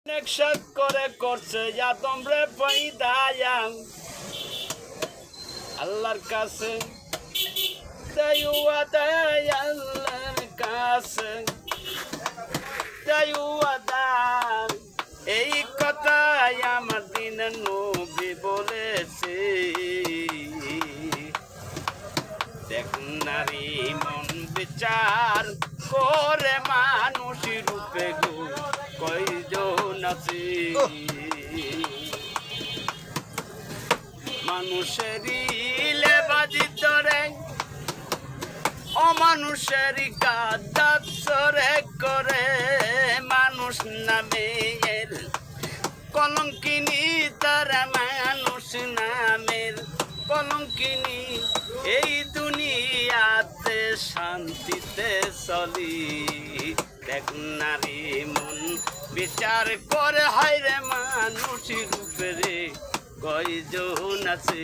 অনেক শখ করে করছে আদম রে পয়দায়াম আল্লাহর কাছে দায়ুয়া দায় আল্লাহর কাছে দায়ুয়া দায় এই কথাই আমার দিন নবী বলেছে দেখ নারী মন বিচার করে মানুষ রূপে গো কয়জন আছে মানুষেরই লেবাজি ধরে অমানুষেরই গাদ্দারে করে মানুষ নামে কলঙ্কিনী তারা মানুষ নামের কলঙ্কিনী এই দুনিয়াতে শান্তিতে চলি দেখ নারী মন বিচার করে হয় রে মানুষ রূপে রে কয়জন আছে